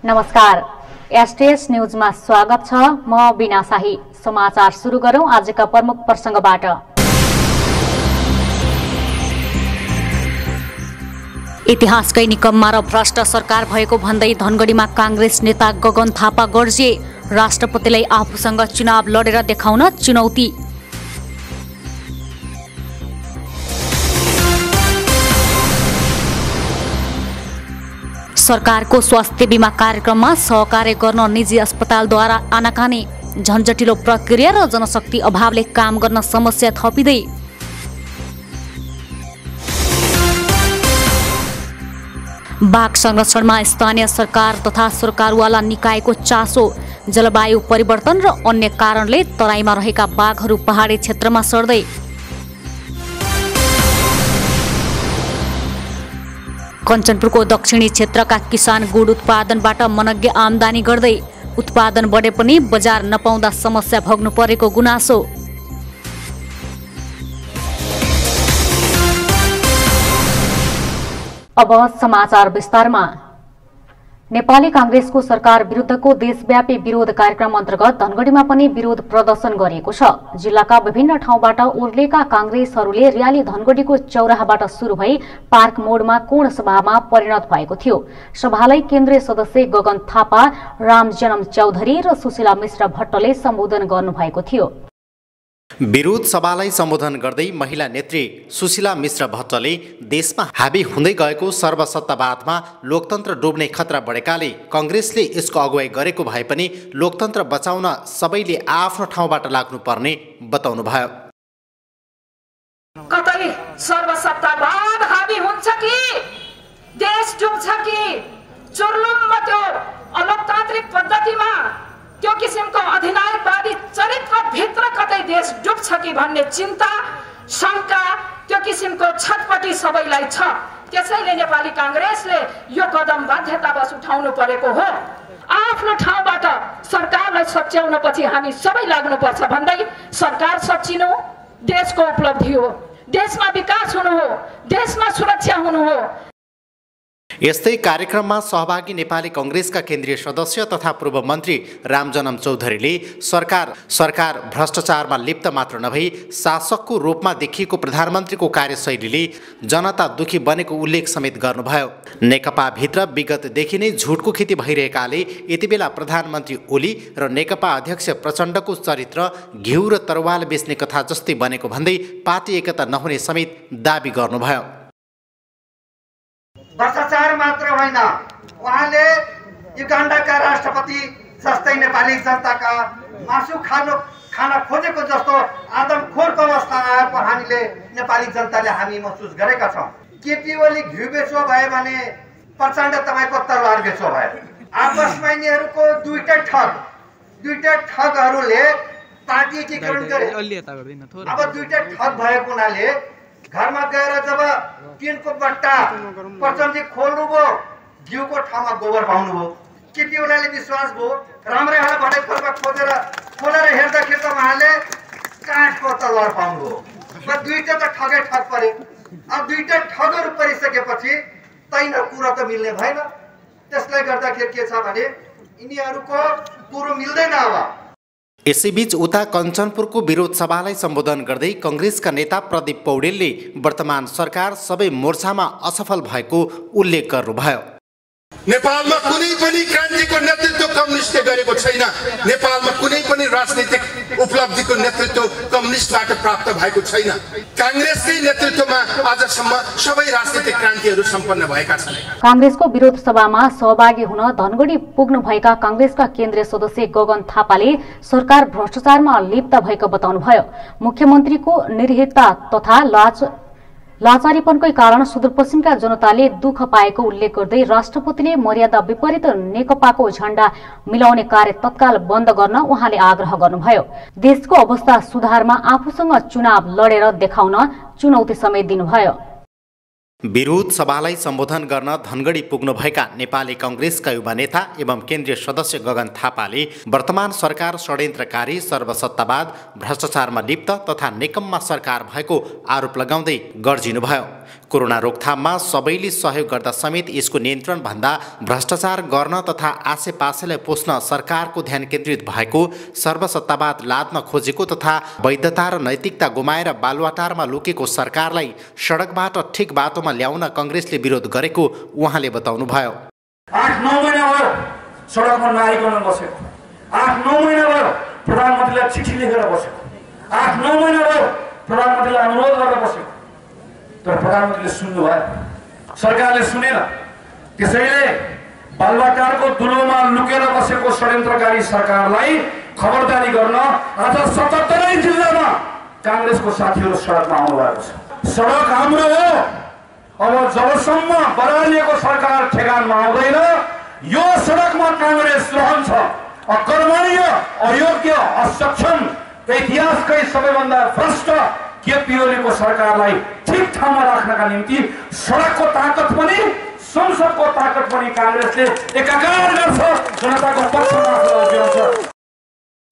नमस्कार, एसटीएस न्यूजमा स्वागत छ। म बिना शाही। समाचार सुरु गरौं आजका प्रमुख प्रसंगबाट। इतिहासकै निकममा र भ्रष्ट सरकार भएको भन्दै धनगढीमा कांग्रेस नेता गगन थापा गर्जे। राष्ट्रपतिलाई आफूसँग चुनाव लडेर देखाउन चुनौती। सरकारको स्वास्थ्य बीमा कार्यक्रममा सहकार्य गर्न निजी अस्पतालद्वारा आनाकानी। झन्झटिलो प्रक्रिया र जनशक्ति अभावले काम गर्न समस्या थपिँदै। बाघ संरक्षणमा स्थानीय सरकार तथा सरकारवाला निकायको चासो। जलवायु परिवर्तन र अन्य कारणले तराईमा रहेका बाघहरू पहाडी क्षेत्रमा सर्दै। कञ्चनपुरको दक्षिणी क्षेत्रका किसान गुड उत्पादनबाट मनग्गे आमदानी गर्दै। उत्पादन बढे पनि बजार नपाउँदा समस्या भोग्नु परेको गुनासो। अब समाचार विस्तारमा। नेपाली कांग्रेसको सरकार विरुद्धको देशव्यापी विरोध कार्यक्रम अन्तर्गत धनगढीमा पनि विरोध प्रदर्शन गरिएको छ। जिल्लाका विभिन्न ठाउँबाट उर्लेका कांग्रेसहरूले र्याली धनगढीको चौराहाबाट शुरू भई पार्क मोडमा कोण सभामा परिणत भएको थियो। सभालाई केन्द्रीय सदस्य गगन थापा, रामजनम चौधरी र सुशीला मिश्र भट्टले सम्बोधन गर्नुभएको थियो। विरोध सभालाई सम्बोधन गर्दै महिला नेत्री सुशीला मिश्र भट्टले देशमा हाबी हुँदै गएको सर्वसत्तावादमा लोकतन्त्र डुब्ने खतरा बढेकाले कांग्रेसले यसको अगुवाई गरेको भए पनि लोकतन्त्र बचाउन सबैले आफ्नो ठाउँबाट लाग्नुपर्ने बताउनुभयो। कतै सर्वसत्तावाद हाबी हुन्छ कि देश डुब्छ कि चुर्लुम्म त्यो अलोकतान्त्रिक पद्धतिमा त्यो किसिमको अधिनायकवादी चरित्र भित्र कतै देश डुब्छ कि भन्ने चिन्ता, शंका, त्यो किसिमको छटपटी सबैलाई छ। त्यसैले नेपाली कांग्रेसले यो कदम बाध्यतावश उठाउनु परेको हो। आफ्नो ठाउँबाट सरकारलाई सच्याउन पछि हामी सबै लाग्नुपर्छ भन्दै सरकार सच्चिनु देशको उपलब्धि हो, देशमा विकास हुनु हो, देशमा सुरक्षा हुनु हो। यस्तै कार्यक्रममा सहभागी नेपाली कांग्रेसका केन्द्रीय सदस्य तथा पूर्व मन्त्री रामजनम चौधरीले सरकार भ्रष्टाचारमा लिप्त मात्र नभई शासकको रूपमा देखिएको प्रधानमन्त्रीको कार्यशैलीले जनता दुखी बनेको उल्लेख समेत गर्नुभयो। नेकपा भित्र विगतदेखि नै झुटको खेती भइरहेकाले यतिबेला प्रधानमन्त्री ओली र नेकपा अध्यक्ष प्रचण्डको चरित्र घिउ र तरवाल बेच्ने कथा जस्तै बनेको भन्दै पार्टी एकता नहुने समेत दाबी गर्नुभयो। भ्रष्टाचार मात्र होइन, उहाँले युगान्डाका राष्ट्रपति जस्तै नेपाली जनताका मासु खान खोजेको जस्तो आदमखोरको अवस्था आएको हामीले नेपाली जनताले हामी महसुस गरेका छौँ। केपी ओली घिउ बेचो भयो भने प्रचण्ड तपाईँको तरवार बेचो भयो। आपसमा यिनीहरूको दुईटा ठगहरूले पार्टी एकीकरण गरे। अब दुईटा ठग भएको हुनाले घरमा गएर जब टिनको बट्टा प्रचण्डले खोल्नुभयो, घिउको ठाउँमा गोबर पाउनुभयो। केपी ओलीले विश्वास भयो, राम्रै होला भने खोलेर हेर्दाखेरि त उहाँले काठको तलवार पाउनुभयो। दुईटा त ठग परे। अब दुईटा ठगहरू परिसकेपछि तैन कुरा त मिल्ने भएन। त्यसले गर्दाखेरि के छ भने यिनीहरूको कुरो मिल्दैन। अब यसैबीच उता कञ्चनपुरको विरोध सभालाई सम्बोधन गर्दै कांग्रेसका नेता प्रदीप पौडेलले वर्तमान सरकार सबै मोर्चामा असफल भएको उल्लेख गर्नुभयो। नेपालमा कुनै पनि क्रान्तिको नेतृत्व कम्युनिस्टले गरेको छैन। नेपालमा कुनै पनि राजनीतिक उपलब्धिको नेतृत्व कम्युनिस्टबाट प्राप्त भएको छैन। कांग्रेसकै नेतृत्वमा आजसम्म सबै राजनीतिक क्रान्तिहरू सम्पन्न भएका छन्। कांग्रेसको विरोध सभामा सहभागी हुन धनगढी पुग्नु भएका कांग्रेसका केन्द्रीय सदस्य गगन थापाले सरकार भ्रष्टाचारमा लिप्त भएको बताउनुभयो। मुख्यमन्त्रीको निर्हितता तथा लाचारीपनकै कारण सुदूरपश्चिमका जनताले दुःख पाएको उल्लेख गर्दै राष्ट्रपतिले मर्यादा विपरीत नेकपाको झण्डा मिलाउने कार्य तत्काल बन्द गर्न उहाँले आग्रह गर्नुभयो। देशको अवस्था सुधारमा आफूसँग चुनाव लडेर देखाउन चुनौती समेत दिनुभयो। विरोध सभालाई सम्बोधन गर्न धनगढी पुग्नुभएका नेपाली कांग्रेसका युवा नेता एवं केन्द्रीय सदस्य गगन थापाले वर्तमान सरकार षड्यन्त्रकारी, सर्वसत्तावाद, भ्रष्टाचारमा लिप्त तथा नेकम्मा सरकार भएको आरोप लगाउँदै गर्जिनुभयो। कोरोना रोकथाममा सबैले सहयोग गर्दा समेत यसको नियन्त्रण भन्दा भ्रष्टाचार गर्न तथा आसेपासेलाई पोस्न सरकारको ध्यान केन्द्रित भएको, सर्वसत्तावाद लाद्न खोजेको तथा वैधता र नैतिकता गुमाएर बालुवाटारमा लुकेको सरकारलाई सडकबाट ठिक बाटोमा ल्याउन कांग्रेसले विरोध गरेको उहाँले बताउनुभयो। 8-9 महिना भयो सडकमा नआइकन बसेको, 8-9 महिना भयो प्रधानमन्त्रीलाई चिठी लेखेर बसेको, 8-9 महिना भयो प्रधानमन्त्रीलाई अनुरोध गरेर बसेको, तर प्रधानमन्त्रीले सुन्नु भयो, सरकारले सुनेन। त्यसैले बालुवाटारको दुलोमा लुकेर बसेको षड्यन्त्रकारी सरकारलाई खबरदारी गर्न आज 77 जिल्लामा कांग्रेसको साथीहरू सडकमा आउनु भएको छ। सडक हाम्रो हो। अब जबसम्म बरालिएको सरकार ठेगानमा आउँदैन यो सडकमा कांग्रेस रहन्छ। अकर्मणीय, अयोग्य, असक्षम, इतिहासकै सबैभन्दा भ्रष्ट केपी ओलीको सरकारलाई ठिक ठाउँमा राख्नका निम्ति सडकको ताकत पनि संसदको ताकत पनि कांग्रेसले एकाकार गर्छ, जनताको पक्षमा उभिन्छ।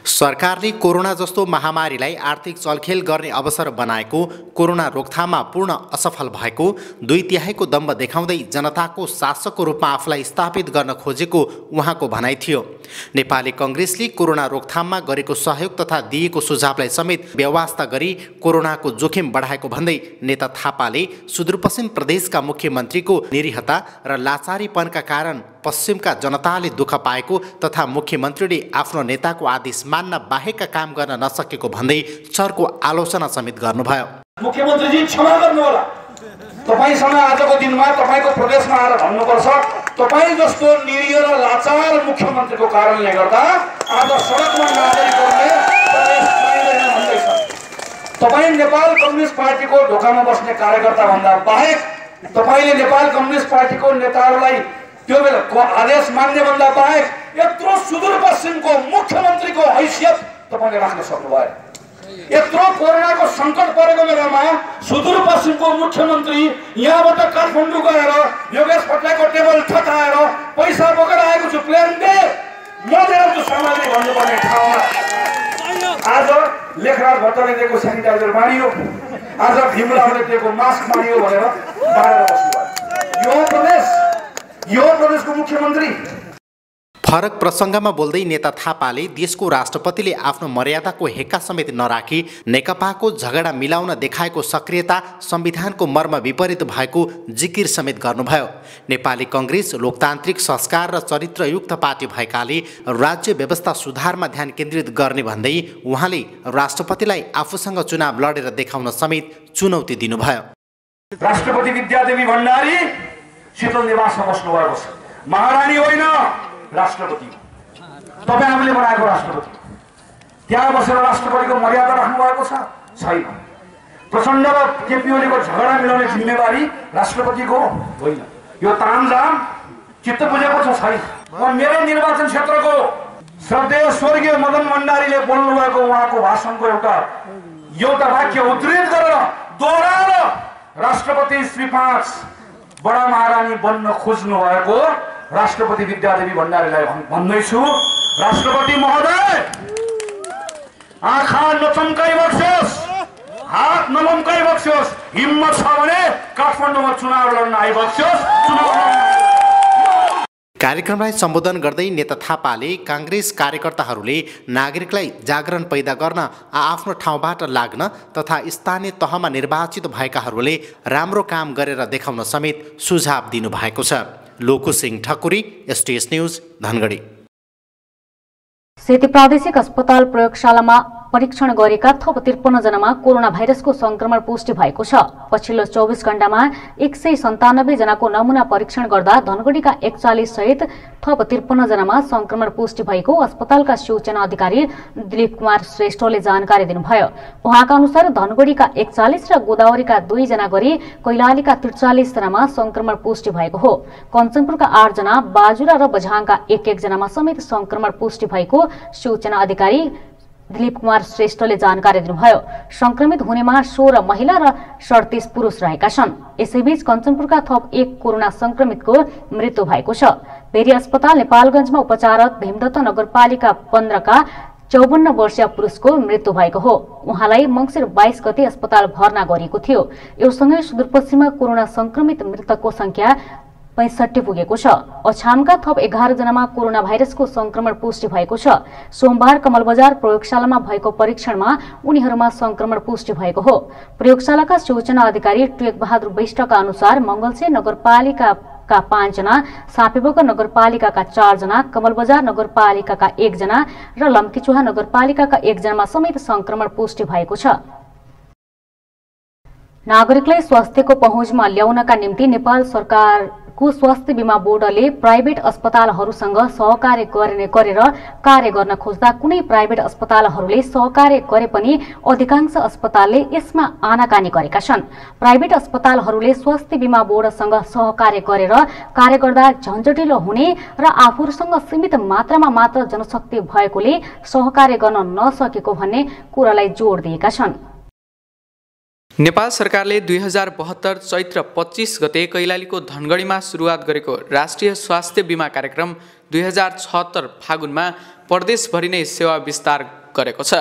सरकारले कोरोना जस्तो महामारीलाई आर्थिक चलखेल गर्ने अवसर बनाएको, कोरोना रोकथाममा पूर्ण असफल भएको, 2/3 दम्ब देखाउँदै जनताको शासकको रूपमा आफूलाई स्थापित गर्न खोजेको उहाँको भनाइ थियो। नेपाली कांग्रेसले कोरोना रोकथाममा गरेको सहयोग तथा दिएको सुझावलाई समेत व्यवस्था गरी कोरोनाको जोखिम बढाएको भन्दै नेता थापाले सुदूरपश्चिम प्रदेशका मुख्यमन्त्रीको निरीहता र लाचारीपनका कारण पश्चिमका जनताले दुःख पाएको तथा मुख्यमन्त्रीले आफ्नो नेताको आदेश मान्न बाहेकका काम गर्न नसकेको भन्दै चर्को आलोचना समेत गर्नुभयो। मुख्यमन्त्रीजी क्षमा गर्नु होला, तपाईसँग आजको दिनमा तपाईको प्रदेशमा आएर भन्नुपर्छ तपाईँ जस्तो निरीह र लाचार मुख्यमन्त्रीको कारणले गर्दा आज सडकमा नागरिकहरूले प्रदेश पाइँदैन भन्दैछ। तपाईँ नेपाल कम्युनिस्ट पार्टीको ढोकामा बस्ने कार्यकर्ता भन्दा बाहेक तपाईले नेपाल कम्युनिस्ट पार्टीको नेताहरूलाई त्यो बेलाको आदेश मान्ने भन्दा बाहेक यत्रो सुदूरपश्चिमको मुख्यमन्त्रीको हैसियत तपाईले राख्न सक्नुभयो। यत्रो कोरोनाको संकट परेको बेलामा सुदूरपश्चिमको मुख्यमन्त्री यहाँबाट काठमाडौँ गएर योगेश भट्टराईको टेबल ठटाएर पैसा बोकेर आएको छु प्लेन दे म दिन्छु सामग्री भन्नुपर्ने ठाउँमा आज लेखराज भट्टराईले दिएको सेनिटाइजर बाँडियो, आज भीमरावले दिएको मास्क बाँडियो भनेर बाँडेर बस्नुभयो। यो प्रदेशको मुख्यमन्त्री। फरक प्रसङ्गमा बोल्दै नेता थापाले देशको राष्ट्रपतिले आफ्नो मर्यादाको हेक्का समेत नराखी नेकपाको झगडा मिलाउन देखाएको सक्रियता संविधानको मर्म विपरीत भएको जिकिर समेत गर्नुभयो। नेपाली कांग्रेस लोकतान्त्रिक संस्कार र चरित्रयुक्त पार्टी भएकाले राज्य व्यवस्था सुधारमा ध्यान केन्द्रित गर्ने भन्दै उहाँले राष्ट्रपतिलाई आफूसँग चुनाव लडेर देखाउन समेत चुनौती दिनुभयो। राष्ट्रपति विद्यादेवी भण्डारी शीतल निवासमा बस्नु भएको छ। महारानी होइन, राष्ट्रपति तपाईँ हामीले बनाएको राष्ट्रपति। त्यहाँ बसेर राष्ट्रपतिको मर्यादा राख्नु भएको छ छैन। प्रचण्ड र केपी ओलीको झगडा मिलाउने जिम्मेवारी राष्ट्रपतिको होइन। यो तामझाम चित्त बुझेको छ छैन। मेरो निर्वाचन क्षेत्रको श्रद्धेय स्वर्गीय मदन भण्डारीले बोल्नु भएको उहाँको भाषणको एउटा वाक्य उद्धृत गरेर दोहोऱ्याएर राष्ट्रपति श्री 5 बडा महारानी बन्न खोज्नु भएको राष्ट्रपति विद्यादेवी भण्डारीलाई भन्दैछु, राष्ट्रपति महोदय आँखा नचम्काइ बक्सोस्, हात नमम्काइ बक्सोस्, हिम्मत छ भने काठमाडौँमा चुनाव लड्न आइबक्सोस्। कार्यक्रमलाई सम्बोधन गर्दै नेता थापाले कांग्रेस कार्यकर्ताहरूले नागरिकलाई जागरण पैदा गर्न आफ्नो ठाउँबाट लाग्न तथा स्थानीय तहमा निर्वाचित भएकाहरूले राम्रो काम गरेर देखाउन समेत सुझाव दिनुभएको छ। लोकु सिंह ठकुरी, STS न्यूज, धनगढी। सेती प्रादेशिक अस्पताल प्रयोगशालामा परीक्षण गरेका थप 53 जनामा कोरोना भाइरसको संक्रमण पुष्टि भएको छ। पछिल्लो 24 घण्टामा 197 जनाको नमूना परीक्षण गर्दा धनगढीका 41 सहित थप 53 जनामा संक्रमण पुष्टि भएको अस्पतालका सूचना अधिकारी दिलीप कुमार श्रेष्ठले जानकारी दिनुभयो। उहाँका अनुसार धनगढीका 41 र गोदावरीका 2 जना गरी कैलालीका 43 जनामा संक्रमण पुष्टि भएको हो। कञ्चनपुरका 8 जना, बाजुरा र बझाङका 1-1 जनामा समेत संक्रमण पुष्टि भएको सूचना अधिकारी दिलीप कुमार श्रेष्ठले जानकारी दिनुभयो। संक्रमित हुनेमा 16 महिला र 37 पुरुष रहेका छन्। यसैबीच कञ्चनपुरका थप 1 कोरोना संक्रमितको मृत्यु भएको छ। भेरी अस्पताल नेपालगञ्जमा उपचाररत भीमदत्त नगरपालिका 15 का 54 वर्षीय पुरुषको मृत्यु भएको हो। उहाँलाई मंसिर 22 गते अस्पताल भर्ना गरिएको थियो। यो सँगै सुदूरपश्चिममा कोरोना संक्रमित मृतकको संख्या 65 पुगेको छ। अछामका थप 11 जनामा कोरोना भाइरसको संक्रमण पुष्टि भएको छ। सोमबार कमलबजार प्रयोगशालामा भएको परीक्षणमा उनीहरूमा संक्रमण पुष्टि भएको हो। प्रयोगशालाका सूचना अधिकारी टेक बहादुर वैष्टका अनुसार मंगलसे नगरपालिकाका 5 जना, सापेबोक नगरपालिकाका 4 जना, कमलबजार नगरपालिकाका 1 जना र लम्कीचुहा नगरपालिकाका 1 जनामा समेत संक्रमण पुष्टि भएको छ। नागरिकलाई स्वास्थ्यको पहुँचमा ल्याउनका निम्ति नेपाल सरकारको स्वास्थ्य बीमा बोर्डले प्राइभेट अस्पतालहरूसँग सहकार्य गरेर कार्य गर्न खोज्दा कुनै प्राइभेट अस्पतालहरूले सहकार्य गरे पनि अधिकांश अस्पतालले यसमा आनाकानी गरेका छन्। प्राइभेट अस्पतालहरूले स्वास्थ्य बीमा बोर्डसँग सहकार्य गरेर कार्य गर्दा झन्झटिलो हुने र आफूहरूसँग सीमित मात्रामा मात्र जनशक्ति भएकोले सहकार्य गर्न नसकेको भन्ने कुरालाई जोड दिएका छन्। नेपाल सरकारले 2072 चैत्र 25 गते कैलालीको धनगढीमा सुरुवात गरेको राष्ट्रिय स्वास्थ्य बीमा कार्यक्रम 2076 फागुनमा प्रदेशभरि नै सेवा विस्तार गरेको छ।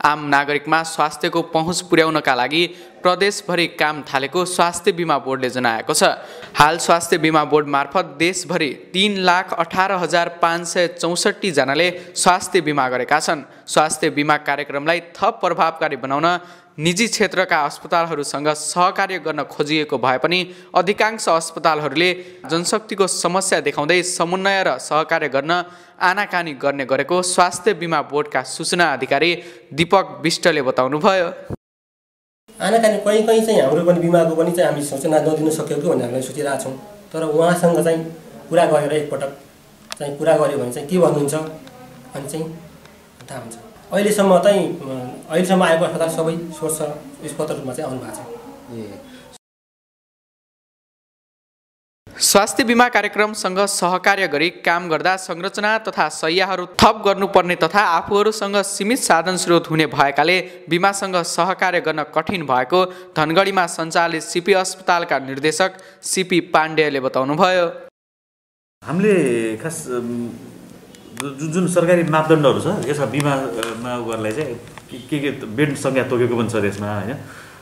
आम नागरिकमा स्वास्थ्यको पहुँच पुर्याउनका लागि प्रदेशभरि काम थालेको स्वास्थ्य बीमा बोर्डले जनाएको छ। हाल स्वास्थ्य बीमा बोर्ड मार्फत देशभरि 3,18,564 जनाले स्वास्थ्य बीमा गरेका छन्। स्वास्थ्य बीमा कार्यक्रमलाई थप प्रभावकारी बनाउन निजी क्षेत्रका अस्पतालहरूसँग सहकार्य गर्न खोजिएको भए पनि अधिकांश अस्पतालहरूले जनशक्तिको समस्या देखाउँदै समन्वय र सहकार्य गर्न आनाकानी गर्ने गरेको स्वास्थ्य बीमा बोर्डका सूचना अधिकारी दीपक विष्टले बताउनुभयो। आनाकानी कहीँ चाहिँ हाम्रो पनि बिमाको पनि चाहिँ हामी सूचना नदिन सकेको भन्ने हामीले सोचिरहेका छौँ। तर उहाँसँग चाहिँ कुरा गरेर एकपटक चाहिँ कुरा गर्यो भने चाहिँ के भन्नुहुन्छ अनि चाहिँ थाहा हुन्छ। अहिलेसम्म आएको अस्पताल सबै सोर्स अस्पतालमा चाहिँ आउनु भएको छ। स्वास्थ्य बीमा कार्यक्रमसँग सहकार्य गरी काम गर्दा संरचना तथा शय्याहरू थप गर्नुपर्ने तथा आफूहरूसँग सीमित साधन स्रोत हुने भएकाले बीमासँग सहकार्य गर्न कठिन भएको धनगढीमा सञ्चालित सीपी अस्पतालका निर्देशक सीपी पाण्डेले बताउनुभयो। हामीले खास जुन सरकारी मापदण्डहरू छ यसमा बिमामा गर्नलाई चाहिँ के बेड संख्या तोकेको पनि छ त्यसमा हैन।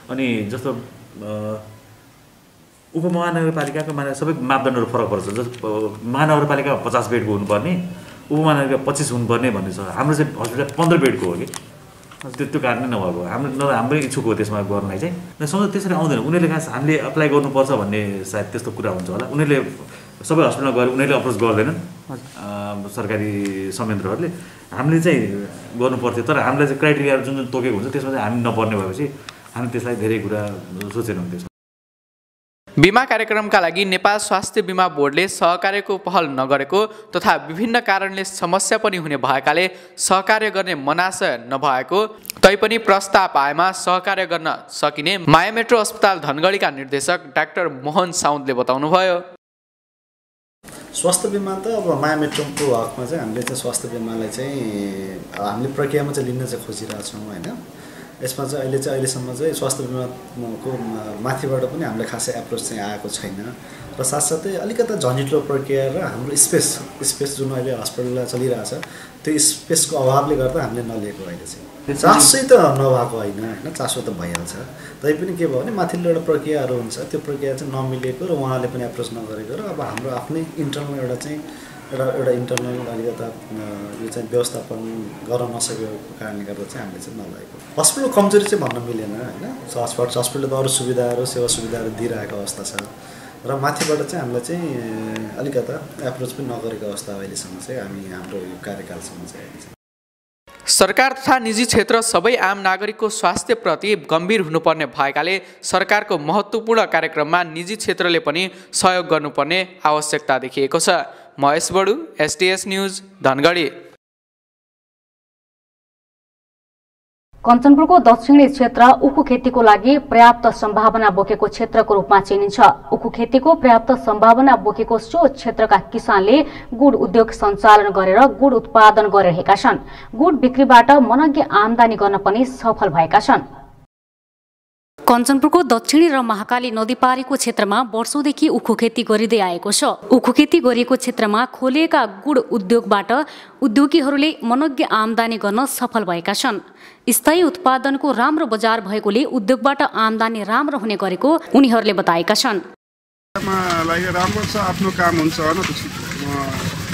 अनि जस्तो उपमहानगरपालिकाको सबै मापदण्डहरू फरक पर्छ। जस्तो महानगरपालिका 50 बेडको हुनुपर्ने, उपमहानगरपालिका 25 हुनुपर्ने भन्ने छ। हाम्रो चाहिँ हस्पिटल 15 बेडको हो कि त्यो कारणले नभएको हाम्रै इच्छुक हो त्यसमा गर्नलाई चाहिँ। सम्झ त्यसरी आउँदैन। उनीहरूले खास हामीले अप्लाई गर्नुपर्छ भन्ने सायद त्यस्तो कुरा हुन्छ होला। उनीहरूले सबै हस्पिटलमा गएर उनीहरूले अप्रोच गर्दैनन् सरकारी संयन्त्रहरूले। हामीले चाहिँ गर्नुपर्थ्यो तर हामीलाई चाहिँ क्राइटेरियाहरू जुन तोकेको हुन्छ त्यसमा चाहिँ हामी नपर्ने भएपछि हामी त्यसलाई धेरै कुरा सोचेनौँ। त्यसमा बीमा कार्यक्रमका लागि नेपाल स्वास्थ्य बीमा बोर्डले सहकार्यको पहल नगरेको तथा विभिन्न कारणले समस्या पनि हुने भएकाले सहकार्य गर्ने मनासय नभएको तैपनि प्रस्ताव आएमा सहकार्य गर्न सकिने माया मेट्रो अस्पताल धनगढीका निर्देशक डाक्टर मोहन साउदले बताउनुभयो। स्वास्थ्य बीमा त अब माया मेट्रोको हकमा चाहिँ हामीले चाहिँ स्वास्थ्य बीमालाई चाहिँ हामीले प्रक्रियामा चाहिँ लिन चाहिँ खोजिरहेछौँ होइन। यसमा चाहिँ अहिलेसम्म चाहिँ स्वास्थ्य बीमाको माथिबाट पनि हामीलाई खासै एप्रोच चाहिँ आएको छैन र साथसाथै अलिकता झन्झिलो प्रक्रिया र हाम्रो स्पेस जुन अहिले हस्पिटलमा चलिरहेछ त्यो स्पेसको अभावले गर्दा हामीले नलिएको अहिले चाहिँ। चासो त नभएको होइन चासो त भइहाल्छ। तैपनि के भयो भने माथिल्लो एउटा प्रक्रियाहरू हुन्छ त्यो प्रक्रिया चाहिँ नमिलेको र उहाँले पनि एप्रोच नगरेको र अब हाम्रो आफ्नै इन्टरनल एउटा इन्टरनल अलिकता यो चाहिँ व्यवस्थापन गर्न नसकेको कारणले गर्दा चाहिँ हामीले चाहिँ नलगेको। हस्पिटलको कमजोरी चाहिँ भन्न मिलेन होइन। हस्पिटलले त अरू सुविधाहरू सेवा सुविधाहरू दिइरहेको अवस्था छ र माथिबाट चाहिँ हामीलाई चाहिँ अलिकता एप्रोच पनि नगरेको अवस्था अहिलेसम्म चाहिँ हाम्रो यो कार्यकालसम्म चाहिँ। सरकार तथा निजी क्षेत्र सबै आम नागरिकको स्वास्थ्यप्रति गम्भीर हुनुपर्ने भएकाले सरकारको महत्त्वपूर्ण कार्यक्रममा निजी क्षेत्रले पनि सहयोग गर्नुपर्ने आवश्यकता देखिएको छ। महेश बडु, STS न्यूज, धनगढी। कञ्चनपुरको दक्षिणी क्षेत्र उखु खेतीको लागि पर्याप्त सम्भावना बोकेको क्षेत्रको रूपमा चिनिन्छ। उखु खेतीको पर्याप्त सम्भावना बोकेको सो क्षेत्रका किसानले गुड उद्योग सञ्चालन गरेर गुड उत्पादन गरिरहेका छन्। गुड बिक्रीबाट मनग्गे आमदानी गर्न पनि सफल भएका छन्। कञ्चनपुरको दक्षिणी र महाकाली नदीपारीको क्षेत्रमा वर्षौंदेखि उखु खेती गरिँदै आएको छ। उखु खेती गरिएको क्षेत्रमा खोलिएका गुड उद्योगबाट उद्योगीहरूले मनोज्ञ आमदानी गर्न सफल भएका छन्। स्थायी उत्पादनको राम्रो बजार भएकोले उद्योगबाट आमदानी राम्रो हुने गरेको उनीहरूले बताएका छन्। राम्रो छ, आफ्नो काम हुन्छ हैन,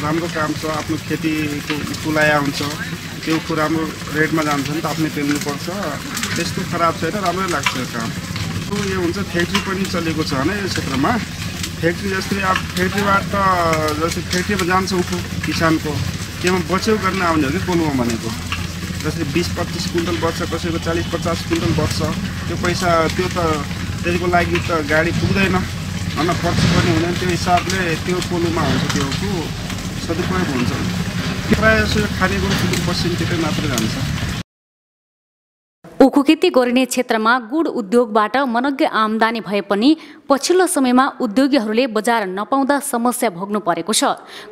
राम्रो काम छ, आफ्नो खेतीको कुलाया हुन्छ, त्यो उखु राम्रो रेटमा जान्छ नि त, आफ्नै पेल्नुपर्छ, त्यस्तो खराब छैन, राम्रै लाग्छ काम। यो हुन्छ फ्याक्ट्री पनि चलेको छ हैन यो क्षेत्रमा। फ्याक्ट्री जस्तै अब फ्याक्ट्रीबाट जस्तै फ्याक्ट्रीमा जान्छ उखु किसानको, त्यसमा बचाउ गर्न आउने हो कि बोलुमा भनेको। जस्तै 20-25 कुइन्टल बच्छ, कसैको 40-50 कुइन्टल बच्छ, त्यो पैसा त्यो त त्यसको लागि त गाडी पुग्दैन हैन, खर्च पनि हुँदैन, त्यो हिसाबले त्यो पोलुमा हुन्छ, त्यो उखु सदुपयोग हुन्छ। प्रायः जसो खानेकुरो सुदूरपश्चिमतिरै मात्रै जान्छ। उखु खेती गरिने क्षेत्रमा गुड उद्योगबाट मनोज्ञ आमदानी भए पनि पछिल्लो समयमा उद्योगीहरूले बजार नपाउँदा समस्या भोग्नु परेको छ।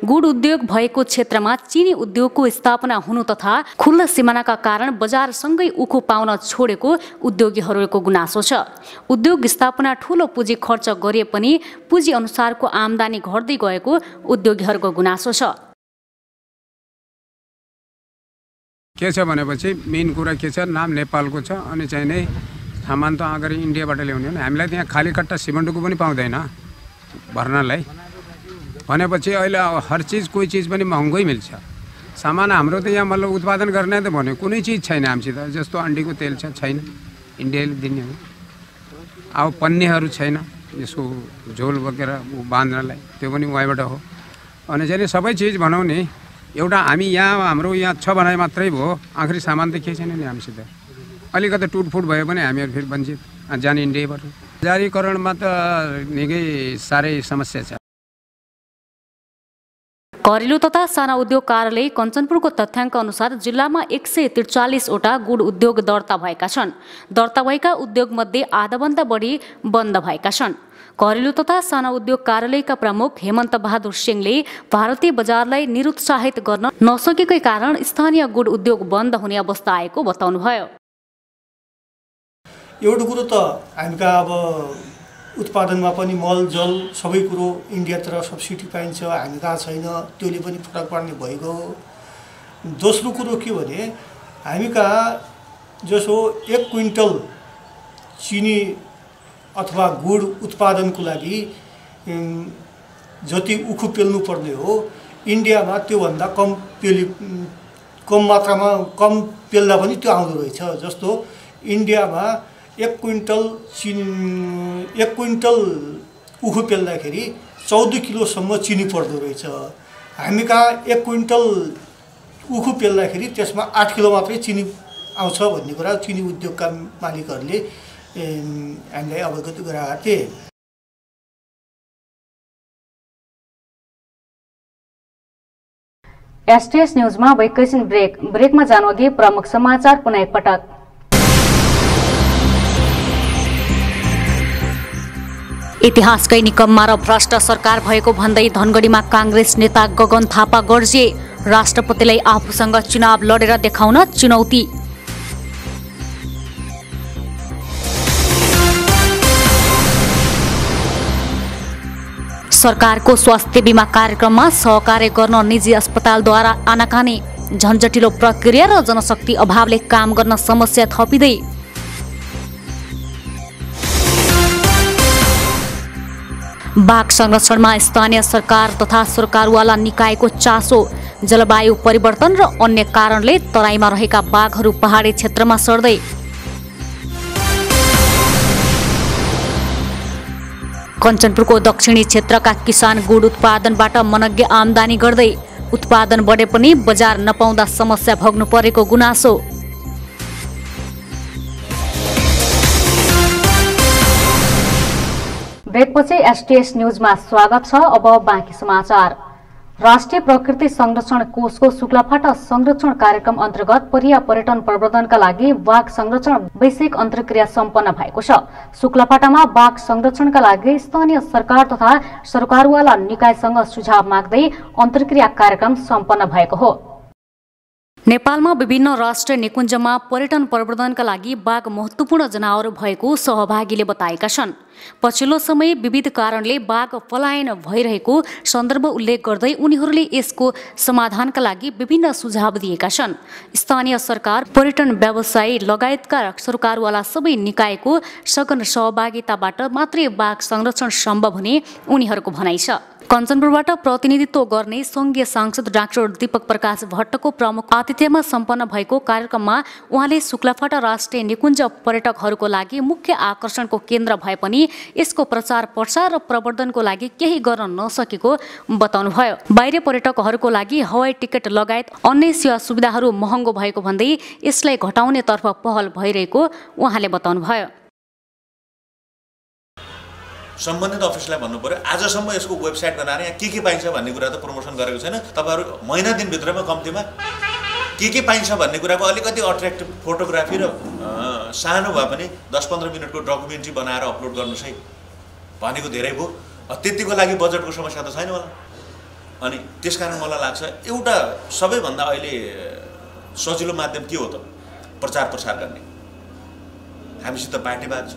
गुड उद्योग भएको क्षेत्रमा चिनी उद्योगको स्थापना हुनु तथा खुल्ला सिमानाका कारण बजारसँगै उखु पाउन छोडेको उद्योगीहरूको गुनासो छ। उद्योग स्थापना ठूलो पुँजी खर्च गरे पनि पुँजी अनुसारको आमदानी घट्दै गएको उद्योगीहरूको गुनासो छ। के छ भनेपछि मेन कुरा के छ, नाम नेपालको छ अनि चाहिँ नै सामान त अगाडि इन्डियाबाट ल्याउने हो नि, हामीलाई त्यहाँ खाली कट्टा सिमेन्टको पनि पाउँदैन भर्नलाई भनेपछि अहिले हर चिज कोही चिज पनि महँगै मिल्छ। सामान हाम्रो त यहाँ मतलब उत्पादन गर्ने त भन्यो कुनै चिज छैन हामीसित, जस्तो अन्डीको तेल छैन इन्डियाले दिने हो, अब पन्नेहरू छैन यसको झोल बोकेर बाँध्नलाई, त्यो पनि उहाँबाट हो। अनि चाहिँ सबै चिज भनौँ नि एउटा हामी यहाँ हाम्रो यहाँ छ बनाए मात्रै भयो, आखिरी सामान त केही छैन नि हामीसित। अलिकति टुटफुट भयो भने हामीहरू फेरि वञ्चित जाने इन्डियाबाट। जारीकरणमा त निकै साह्रै समस्या छ। घरेलु तथा साना उद्योग कार्यालय कञ्चनपुरको तथ्याङ्क अनुसार जिल्लामा 143 वटा गुड उद्योग दर्ता भएका छन्। दर्ता भएका उद्योगमध्ये आधाभन्दा बढी बन्द भएका छन्। घरेलु तथा साना उद्योग कार्यालयका प्रमुख हेमन्त बहादुर सिंहले भारतीय बजारलाई निरुत्साहित गर्न नसकेकै कारण स्थानीय गुड उद्योग बन्द हुने अवस्था आएको बताउनुभयो। एउटा कुरो त हामीका अब उत्पादनमा पनि मल जल सबै कुरो इन्डियातिर सब्सिडी पाइन्छ, हामी कहाँ छैन, त्यसले पनि फरक पार्ने भइगयो। दोस्रो कुरो के भने हामी कहाँ जसो 1 क्विन्टल चिनी अथवा गुड उत्पादनको लागि जति उखु पेल्नु पर्ने हो इन्डियामा त्योभन्दा कम मात्रामा कम पेल्दा पनि त्यो आउँदो रहेछ। जस्तो इन्डियामा 1 क्विन्टल उखु पेल्दाखेरि 14 किलोसम्म चिनी पर्दो रहेछ। हामी कहाँ 1 क्विन्टल उखु पेल्दाखेरि त्यसमा 8 किलो मात्रै चिनी आउँछ भन्ने कुरा चिनी उद्योगका मालिकहरूले हामीलाई अवगत गराएका थिए। एसटीएस न्यूजमा एकैछिन ब्रेकमा जानु अघि प्रमुख समाचार पुनः एकपटक। इतिहासकै निकममा र भ्रष्ट सरकार भएको भन्दै धनगढीमा कांग्रेस नेता गगन थापा गर्जिए। राष्ट्रपतिलाई आफूसँग चुनाव लडेर देखाउन चुनौती। सरकारको स्वास्थ्य बीमा कार्यक्रममा सहकार्य गर्न निजी अस्पतालद्वारा आनाकानी। झन्झटिलो प्रक्रिया र जनशक्ति अभावले काम गर्न समस्या थपिँदै। बाघ संरक्षणमा स्थानीय सरकार तथा सरकारवाला निकायको चासो। जलवायु परिवर्तन र अन्य कारणले तराईमा रहेका बाघहरू पहाडी क्षेत्रमा सर्दै। कञ्चनपुरको दक्षिणी क्षेत्रका किसान गुड उत्पादनबाट मनज्ञ आमदानी गर्दै। उत्पादन बढे पनि बजार नपाउँदा समस्या भोग्नु परेको गुनासो। ब्रेकपछि एसटीएस न्यूजमा स्वागत छ। अब बाँकी समाचार। राष्ट्रिय प्रकृति संरक्षण कोषको शुक्लाफाटा संरक्षण कार्यक्रम अन्तर्गत पर्या पर्यटन प्रवर्धनका लागि बाघ संरक्षण वैश्विक अन्तर्क्रिया सम्पन्न भएको छ। शुक्लाफाटामा बाघ संरक्षणका लागि स्थानीय सरकार तथा सरकारवाला निकायसँग सुझाव माग्दै अन्तर्क्रिया कार्यक्रम सम्पन्न भएको हो। नेपालमा विभिन्न राष्ट्रिय निकुञ्जमा पर्यटन प्रवर्धनका लागि बाघ महत्त्वपूर्ण जनावर भएको सहभागीले बताएका छन्। पछिल्लो समय विविध कारणले बाघ पलायन भइरहेको सन्दर्भ उल्लेख गर्दै उनीहरूले यसको समाधानका लागि विभिन्न सुझाव दिएका छन्। स्थानीय सरकार, पर्यटन व्यवसायी लगायतका सरकारवाला सबै निकायको सघन सहभागिताबाट मात्रै बाघ संरक्षण सम्भव हुने उनीहरूको भनाइ छ। कञ्चनपुरबाट प्रतिनिधित्व गर्ने सङ्घीय सांसद डाक्टर दीपक प्रकाश भट्टको प्रमुख आतिथ्यमा सम्पन्न भएको कार्यक्रममा उहाँले शुक्लाफाटा राष्ट्रिय निकुञ्ज पर्यटकहरूको लागि मुख्य आकर्षणको केन्द्र भए पनि यसको प्रचार प्रसार र प्रवर्धनको लागि केही गर्न नसकेको बताउनुभयो। बाहिरी पर्यटकहरूको लागि हवाई टिकट लगायत अन्य सेवा सुविधाहरू महँगो भएको भन्दै यसलाई घटाउनेतर्फ पहल भइरहेको उहाँले बताउनुभयो। सम्बन्धित अफिसलाई भन्नु पर्यो आजसम्म यसको वेबसाइट बनाएर यहाँ के पाइन्छ भन्ने कुरा त प्रमोसन गरेको छैन। तपाईँहरू महिना दिनभित्रमा कम्तीमा के पाइन्छ भन्ने कुराको अलिकति अट्र्याक्टिभ फोटोग्राफी र सानो भए पनि 10-15 मिनटको डकुमेन्ट्री बनाएर अपलोड गर्नुहोस् है भनेको धेरै भयो। त्यतिको लागि बजेटको समस्या त छैन होला। अनि त्यसकारण मलाई लाग्छ एउटा सबैभन्दा अहिले सजिलो माध्यम के हो त प्रचार प्रसार गर्ने। हामीसित पार्टीवाद छ,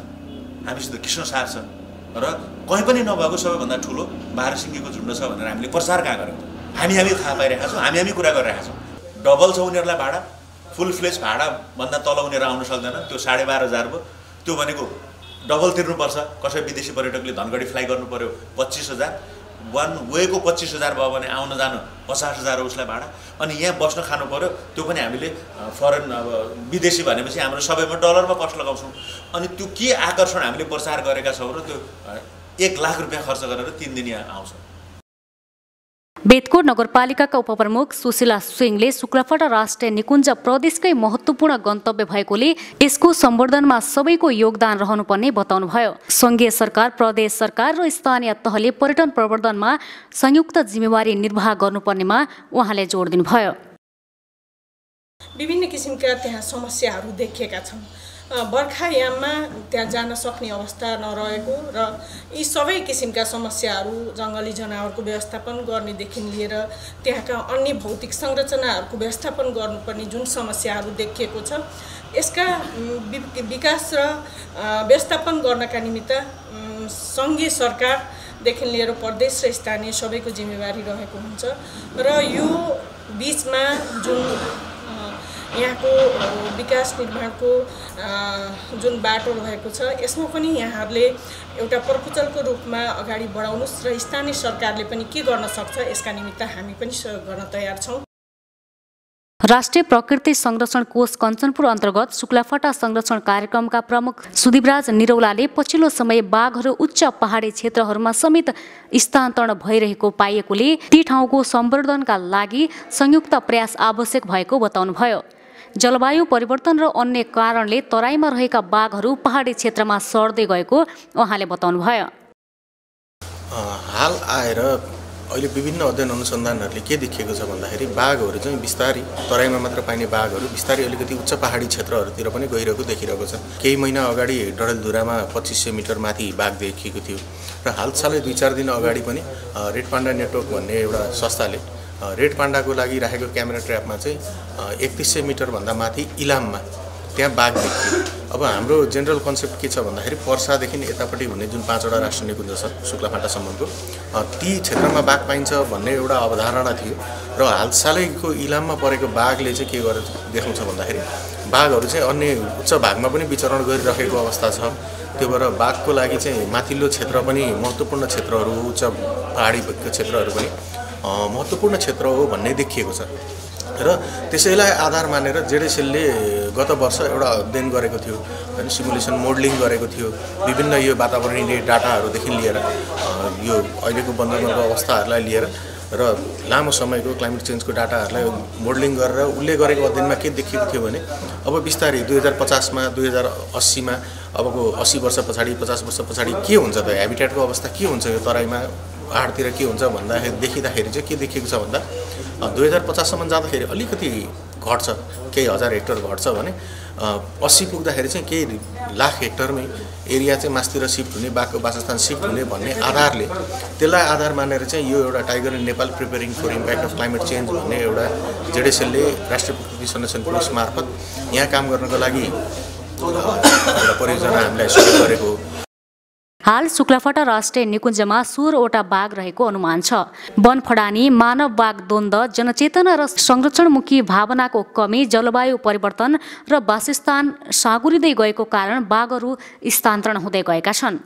हामीसित कृष्ण सार छ र कहीँ पनि नभएको सबैभन्दा ठुलो 12 सिङ्गीको झुन्ड छ भनेर हामीले प्रचार कहाँ गरेको त? हामी थाहा पाइरहेका छौँ, हामी कुरा गरिरहेका छौँ। डबल छ उनीहरूलाई भाडा, फुल फ्लेज भाडाभन्दा तल उनीहरू आउन सक्दैन। त्यो 12,500 भयो। त्यो भनेको डबल तिर्नुपर्छ। कसै विदेशी पर्यटकले धनगढी फ्लाइ गर्नु पर्यो 25,000, वान वेको 25,000 भयो भने आउन जानु 50,000 उसलाई भाडा। अनि यहाँ बस्न खानु पर्यो, त्यो पनि हामीले फरेन अब विदेशी भनेपछि हाम्रो सबैमा डलरमा कस्ट लगाउँछौँ। अनि त्यो के आकर्षण हामीले प्रचार गरेका छौँ र त्यो 1 लाख रुपियाँ खर्च गरेर 3 दिन यहाँ आउँछ। बेतकोट नगरपालिकाका उपप्रमुख सुशीला सिंहले शुक्लाफाटा राष्ट्रिय निकुञ्ज प्रदेशकै महत्त्वपूर्ण गन्तव्य भएकोले यसको सम्वर्धनमा सबैको योगदान रहनुपर्ने बताउनुभयो। सङ्घीय सरकार, प्रदेश सरकार र स्थानीय तहले पर्यटन प्रवर्धनमा संयुक्त जिम्मेवारी निर्वाह गर्नुपर्नेमा उहाँले जोड दिनुभयो। विभिन्न किसिमका त्यहाँ समस्याहरू देखिएका छन्। बर्खायाममा त्यहाँ जान सक्ने अवस्था नरहेको र यी सबै किसिमका समस्याहरू जङ्गली जनावरको व्यवस्थापन गर्नेदेखि लिएर त्यहाँका अन्य भौतिक संरचनाहरूको व्यवस्थापन गर्नुपर्ने जुन समस्याहरू देखिएको छ यसका विकास र व्यवस्थापन गर्नका निमित्त सङ्घीय सरकारदेखि लिएर प्रदेश र स्थानीय सबैको जिम्मेवारी रहेको हुन्छ र यो बीचमा जुन यहाँको विकास निर्माणको जुन बाटो रहेको छ यसमा पनि यहाँहरूले एउटा प्रपोजलको रूपमा अगाडि बढाउनुहोस् र स्थानीय सरकारले पनि के गर्न सक्छ यसका निमित्त हामी पनि सहयोग गर्न तयार छौँ। राष्ट्रिय प्रकृति संरक्षण कोष कञ्चनपुर अन्तर्गत शुक्लाफाटा संरक्षण कार्यक्रमका प्रमुख सुदीपराज निरौलाले पछिल्लो समय बाघहरू उच्च पहाडी क्षेत्रहरूमा समेत स्थानान्तरण भइरहेको पाइएकोले ती ठाउँको सम्वर्धनका लागि संयुक्त प्रयास आवश्यक भएको बताउनुभयो। जलवायु परिवर्तन र अन्य कारणले तराईमा रहेका बाघहरू पहाडी क्षेत्रमा सर्दै गएको उहाँले बताउनुभयो। हाल आएर अहिले विभिन्न अध्ययन अनुसन्धानहरूले के देखिएको छ भन्दाखेरि बाघहरू चाहिँ बिस्तारै तराईमा मात्र पाइने बाघहरू बिस्तारै अलिकति उच्च पहाडी क्षेत्रहरूतिर पनि गइरहेको देखिरहेको छ। केही महिना अगाडि डडेलधुरामा 2500 मिटर माथि बाघ देखिएको थियो र हालसालै 2-4 दिन अगाडि पनि रेड पान्डा नेटवर्क भन्ने एउटा संस्थाले रेड पान्डाको लागि राखेको क्यामेरा ट्र्यापमा चाहिँ 3100 मिटरभन्दा माथि इलाममा त्यहाँ बाघ देखियो। अब हाम्रो जेनरल कन्सेप्ट के छ भन्दाखेरि पर्सादेखि यतापट्टि हुने जुन 5वटा राष्ट्रिय निकुञ्ज छ शुक्लाफाटासम्मको ती क्षेत्रमा बाघ पाइन्छ भन्ने एउटा अवधारणा थियो र हालसालैको इलाममा परेको बाघले चाहिँ के गरेर देखाउँछ भन्दाखेरि बाघहरू चाहिँ अन्य उच्च भागमा पनि विचरण गरिरहेको अवस्था छ। त्यो भएर बाघको लागि चाहिँ माथिल्लो क्षेत्र पनि महत्त्वपूर्ण क्षेत्रहरू, उच्च पहाडी क्षेत्रहरू पनि महत्त्वपूर्ण क्षेत्र हो भन्ने देखिएको छ र त्यसैलाई आधार मानेर जेडेसेलले गत वर्ष एउटा अध्ययन गरेको थियो हैन, सिमुलेसन मोडलिङ गरेको थियो विभिन्न यो वातावरणीय डाटाहरूदेखि लिएर यो अहिलेको वन्यजन्तुको अवस्थाहरूलाई लिएर र लामो समयको क्लाइमेट चेन्जको डाटाहरूलाई मोडलिङ गरेर उसले गरेको अध्ययनमा के देखिएको थियो भने अब बिस्तारै 2050 मा 2080 मा अबको 80 वर्ष पछाडि 50 वर्ष पछाडि के हुन्छ त हेबिटेटको अवस्था के हुन्छ यो तराईमा पहाडतिर के हुन्छ भन्दाखेरि देखिँदाखेरि चाहिँ के देखिएको छ भन्दा 2050 सम्म जाँदाखेरि अलिकति घट्छ, केही हजार हेक्टर घट्छ भने 80 पुग्दाखेरि चाहिँ केही लाख हेक्टरमै एरिया चाहिँ मास्तिर सिफ्ट हुने, बाघको वासस्थान सिफ्ट हुने भन्ने आधारले त्यसलाई आधार मानेर चाहिँ यो एउटा tiger in Nepal preparing for impact of climate change भन्ने एउटा जेडेसएलले राष्ट्रिय प्रकृति संरक्षण कोष मार्फत यहाँ काम गर्नको लागि एउटा परियोजना हामीलाई सुरु गरेको। हाल शुक्लाफाटा राष्ट्रिय निकुञ्जमा 16वटा बाघ रहेको अनुमान छ। वन फडानी, मानव बाघ द्वन्द्व, जनचेतना र संरक्षणमुखी भावनाको कमी, जलवायु परिवर्तन र वासस्थान साँगुरिँदै गएको कारण बाघहरू स्थानान्तरण हुँदै गएका छन्।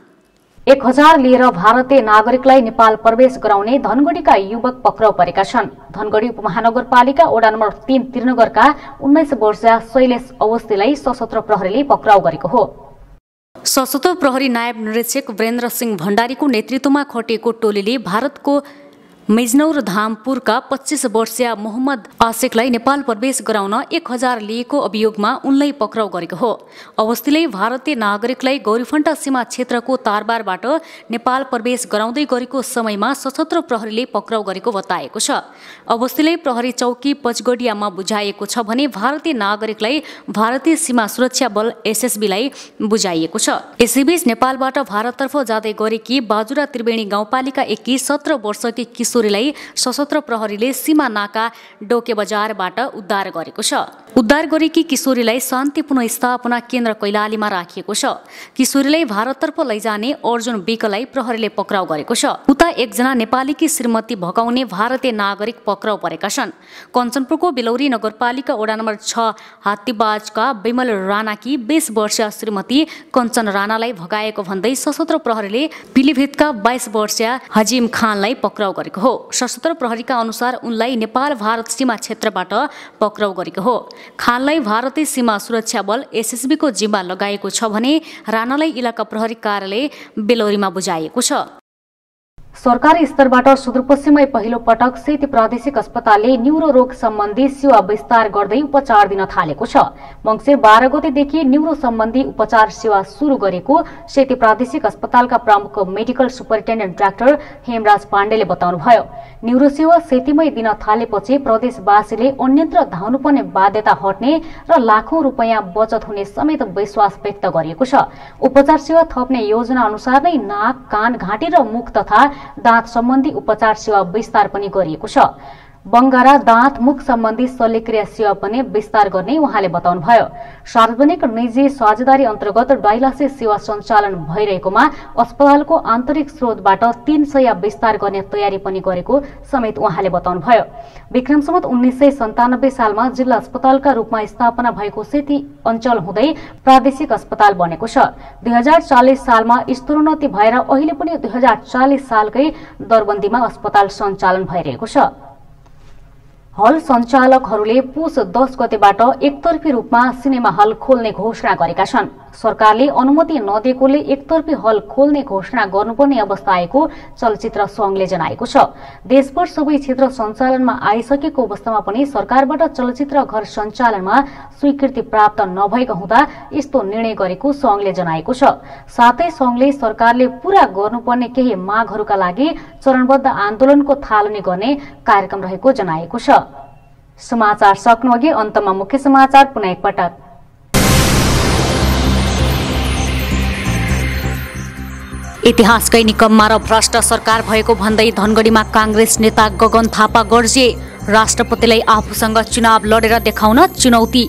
1000 लिएर भारतीय नागरिकलाई नेपाल प्रवेश गराउने धनगढीका युवक पक्राउ परेका छन्। धनगढी उपमहानगरपालिका वडा नम्बर 3 त्रिनगरका 19 वर्षीय शैलेश अवस्थीलाई सशस्त्र प्रहरीले पक्राउ गरेको हो। सशस्त्र प्रहरी नायब निरीक्षक वीरेन्द्र सिंह भण्डारीको नेतृत्वमा खटिएको टोलीले भारतको मेजनौर धामपुरका 25 वर्षीय मोहम्मद आशिकलाई नेपाल प्रवेश गराउन 1000 लिएको अभियोगमा उनलाई पक्राउ गरेको हो। अवस्थीले भारतीय नागरिकलाई गौरीफन्टा सीमा क्षेत्रको तारबारबाट नेपाल प्रवेश गराउँदै गरेको समयमा सशस्त्र प्रहरीले पक्राउ गरेको बताएको छ। अवस्थीले प्रहरी चौकी पचगडियामा बुझाइएको छ भने भारतीय नागरिकलाई भारतीय सीमा सुरक्षा बल एसएसबीलाई बुझाइएको छ। यसैबीच नेपालबाट भारततर्फ जाँदै गरेकी बाजुरा त्रिवेणी गाउँपालिका 21 17 वर्षकी किशोरीलाई सशस्त्र प्रहरीले सीमा नाका डोके बजारबाट उद्धार गरेको छ। उद्धार गरेकी किशोरीलाई शान्ति पुनर्स्थापना केन्द्र कैलालीमा राखिएको छ। किशोरीलाई भारततर्फ लैजाने अर्जुन विकलाई प्रहरीले पक्राउ गरेको छ। उता एकजना नेपालीकी श्रीमती भगाउने भारतीय नागरिक पक्राउ परेका छन्। कञ्चनपुरको बेलौरी नगरपालिका वडा नम्बर 6 हात्तीबाजका विमल राणाकी 20 वर्षीय श्रीमती कञ्चन राणालाई भगाएको भन्दै सशस्त्र प्रहरीले पिलीभितका 22 वर्षीय हजिम खानलाई पक्राउ गरेको हो। सशस्त्र प्रहरीका अनुसार उनलाई नेपाल भारत सीमा क्षेत्रबाट पक्राउ गरेको हो। खानलाई भारतीय सीमा सुरक्षा बल एसएसबीको जिम्मा लगाएको छ भने राणालाई इलाका प्रहरी कार्यालय बेलौरीमा बुझाइएको छ। सरकारी स्तरबाट सुदूरपश्चिमै पहिलो पटक सेती प्रादेशिक अस्पतालले न्युरो रोग सम्बन्धी सेवा विस्तार गर्दै उपचार दिन थालेको छ। मङ्सिर 12 गतेदेखि न्युरो सम्बन्धी उपचार सेवा सुरु गरेको सेती प्रादेशिक अस्पतालका प्रमुख मेडिकल सुपरिन्टेन्डेन्ट डाक्टर हेमराज पाण्डेले बताउनुभयो। न्युरो सेवा सेतीमै दिन थालेपछि प्रदेशवासीले अन्यत्र धाउनुपर्ने बाध्यता हट्ने र लाखौं रुपैयाँ बचत हुने समेत विश्वास व्यक्त गरिएको छ। उपचार सेवा थप्ने योजना अनुसार नै नाक, कान, घाँटी र मुख तथा दाँत सम्बन्धी उपचार सेवा विस्तार पनि गरिएको छ। बङ्गारा, दाँत, मुख सम्बन्धी शल्यक्रिया सेवा पनि विस्तार गर्ने उहाँले बताउनुभयो। सार्वजनिक निजी साझेदारी अन्तर्गत डायलासिस सेवा सञ्चालन भइरहेकोमा अस्पतालको आन्तरिक स्रोतबाट 300 विस्तार गर्ने तयारी पनि गरेको समेत उहाँले बताउनुभयो। विक्रम सम्वत 1997 सालमा जिल्ला अस्पतालका रूपमा स्थापना भएको सेती अञ्चल हुँदै प्रादेशिक अस्पताल बनेको छ। 2040 सालमा स्तरोन्नति भएर अहिले पनि 2040 सालकै दरबन्दीमा अस्पताल सञ्चालन भइरहेको छ। हल सञ्चालकहरूले पुस 10 गतेबाट एकतर्फी रूपमा सिनेमा हल खोल्ने घोषणा गरेका छन्। सरकारले अनुमति नदिएकोले एकतर्फी हल खोल्ने घोषणा गर्नुपर्ने अवस्था आएको चलचित्र संघले जनाएको छ। देशभर सबै क्षेत्र सञ्चालनमा आइसकेको अवस्थामा पनि सरकारबाट चलचित्र घर सञ्चालनमा स्वीकृति प्राप्त नभएको हुँदा यस्तो निर्णय गरेको संघले जनाएको छ। साथै संघले सरकारले पूरा गर्नुपर्ने केही मागहरूका लागि चरणबद्ध आन्दोलनको थालनी गर्ने कार्यक्रम रहेको जनाएको छ। समाचार सक्नुअघि अन्तमा मुख्य समाचार पुनः एकपटक। इतिहासकै निकम्मा र भ्रष्ट सरकार भएको भन्दै धनगढीमा कांग्रेस नेता गगन थापा गर्जिए। राष्ट्रपतिलाई आफूसँग चुनाव लडेर देखाउन चुनौती।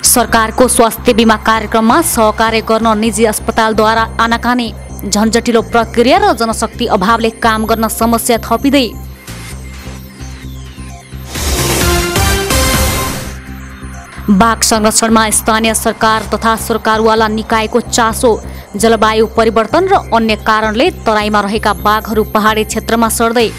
सरकारको स्वास्थ्य बीमा कार्यक्रममा सहकार्य गर्न निजी अस्पतालद्वारा आनाकानी। झन्झटिलो प्रक्रिया र जनशक्ति अभावले काम गर्न समस्या थपिँदै। बाघ संरक्षणमा स्थानीय सरकार तथा सरकारवाला निकायको चासो। जलवायु परिवर्तन र अन्य कारणले तराईमा रहेका बाघहरू पहाडी क्षेत्रमा सर्दै।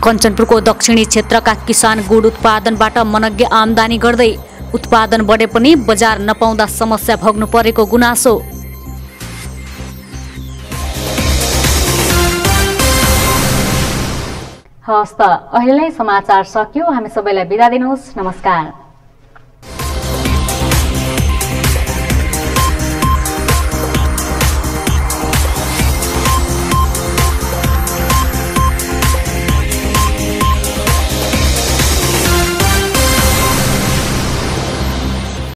कञ्चनपुरको दक्षिणी क्षेत्रका किसान गुड उत्पादनबाट मनग्य आमदानी गर्दै। उत्पादन बढे पनि बजार नपाउँदा समस्या भोग्नु परेको गुनासो। हस्त अहिलेलाई समाचार सकियो। हामी सबैलाई बिदा दिनुहोस्। नमस्कार।